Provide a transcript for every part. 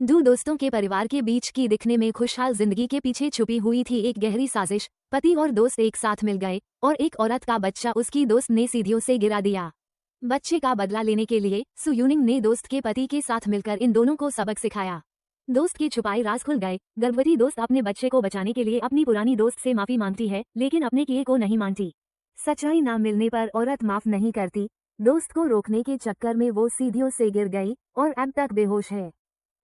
दो दोस्तों के परिवार के बीच की दिखने में खुशहाल जिंदगी के पीछे छुपी हुई थी एक गहरी साजिश। पति और दोस्त एक साथ मिल गए और एक औरत का बच्चा उसकी दोस्त ने सीढ़ियों से गिरा दिया। बच्चे का बदला लेने के लिए सु यूनिंग ने दोस्त के पति के साथ मिलकर इन दोनों को सबक सिखाया। दोस्त के छुपाए राज खुल गए। गर्भवती दोस्त अपने बच्चे को बचाने के लिए अपनी पुरानी दोस्त से माफी मांगती है, लेकिन अपने किए को नहीं मानती। सच्चाई न मिलने पर औरत माफ नहीं करती। दोस्त को रोकने के चक्कर में वो सीढ़ियों से गिर गई और अब तक बेहोश है।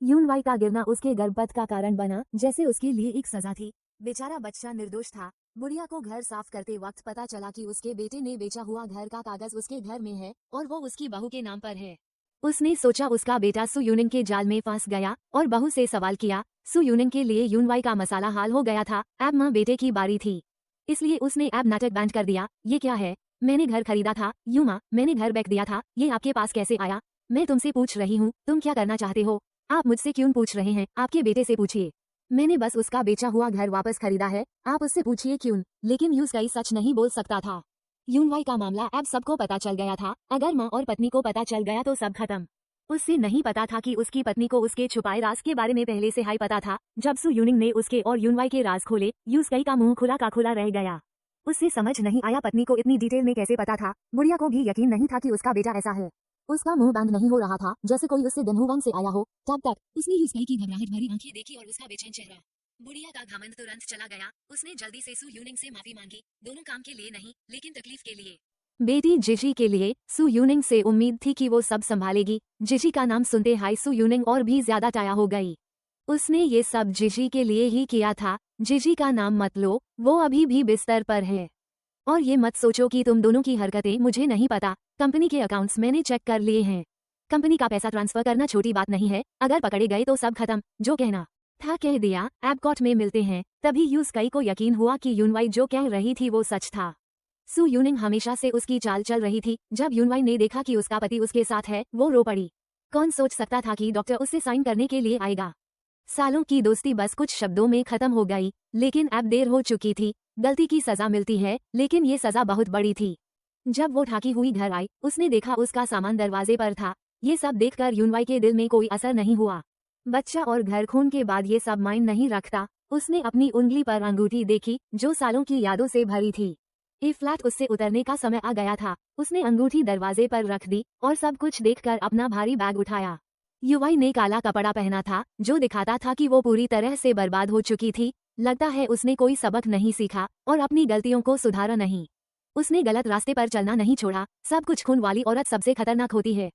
यूनवाई का गिरना उसके गर्भपात का कारण बना, जैसे उसके लिए एक सजा थी। बेचारा बच्चा निर्दोष था। बुढ़िया को घर साफ करते वक्त पता चला कि उसके बेटे ने बेचा हुआ घर का कागज उसके घर में है और वो उसकी बहू के नाम पर है। उसने सोचा उसका बेटा सु यूनिंग के जाल में फंस गया और बहू से सवाल किया। सु यूनिंग के लिए यूनवाई का मसाला हाल हो गया था। अब माँ बेटे की बारी थी, इसलिए उसने अब नाटक बैंड कर दिया। ये क्या है? मैंने घर खरीदा था। यूं माँ, मैंने घर बेच दिया था। ये आपके पास कैसे आया? मैं तुमसे पूछ रही हूँ, तुम क्या करना चाहते हो? आप मुझसे क्यों पूछ रहे हैं? आपके बेटे से पूछिए। मैंने बस उसका बेचा हुआ घर वापस खरीदा है, आप उससे पूछिए क्यों। लेकिन यूनवाई सच नहीं बोल सकता था। यूनवाई का मामला अब सबको पता चल गया था। अगर माँ और पत्नी को पता चल गया तो सब खत्म। उससे नहीं पता था कि उसकी पत्नी को उसके छुपाए राज के बारे में पहले से ही पता था। जब सु यूनिंग ने उसके और यूनवाई के राज खोले, यूनवाई का मुंह खुला का खुला रह गया। उससे समझ नहीं आया पत्नी को इतनी डिटेल में कैसे पता था। बुढ़िया को भी यकीन नहीं था कि उसका बेटा ऐसा है। उसका मुंह बंद नहीं हो रहा था, जैसे कोई उससे दिनहुवांग से आया हो। तब तक उसने यूनवाई की घबराहट भरी आंखें देखी और उसका बेचैन चेहरा। बुढ़िया का घमंड तुरंत चला गया। उसने जल्दी से सु यूनिंग से माफी मांगी, दोनों काम के लिए नहीं, लेकिन तकलीफ के लिए। बेटी जिजी के लिए। सु यूनिंग से उम्मीद थी कि वो सब संभालेगी। जिजी का नाम सुनते ही सु यूनिंग और भी ज्यादा टाया हो गई। उसने ये सब जिजी के लिए ही किया था। जिजी का नाम मत लो, वो अभी भी बिस्तर पर है। और ये मत सोचो कि तुम दोनों की हरकतें मुझे नहीं पता। कंपनी के अकाउंट्स मैंने चेक कर लिए हैं। कंपनी का पैसा ट्रांसफर करना छोटी बात नहीं है। अगर पकड़े गए तो सब खत्म। जो कहना था कह दिया। अब कोर्ट में मिलते हैं। तभी यूनवाई को यकीन हुआ कि यूनवाई जो कह रही थी वो सच था। सु यूनिंग हमेशा से उसकी चाल चल रही थी। जब यूनवाई ने देखा कि उसका पति उसके साथ है, वो रो पड़ी। कौन सोच सकता था कि डॉक्टर उससे साइन करने के लिए आएगा। सालों की दोस्ती बस कुछ शब्दों में खत्म हो गई, लेकिन अब देर हो चुकी थी। गलती की सजा मिलती है, लेकिन ये सजा बहुत बड़ी थी। जब वो ठाकी हुई घर आई, उसने देखा उसका सामान दरवाजे पर था। ये सब देखकर यूनवाई के दिल में कोई असर नहीं हुआ। बच्चा और घर खून के बाद ये सब मायने नहीं रखता। उसने अपनी उंगली पर अंगूठी देखी, जो सालों की यादों से भरी थी। ये फ्लैट उससे उतरने का समय आ गया था। उसने अंगूठी दरवाजे पर रख दी और सब कुछ देखकर अपना भारी बैग उठाया। यूनवाई ने काला कपड़ा पहना था, जो दिखाता था कि वो पूरी तरह से बर्बाद हो चुकी थी। लगता है उसने कोई सबक नहीं सीखा और अपनी गलतियों को सुधारा नहीं। उसने गलत रास्ते पर चलना नहीं छोड़ा। सब कुछ खून वाली औरत सबसे खतरनाक होती है।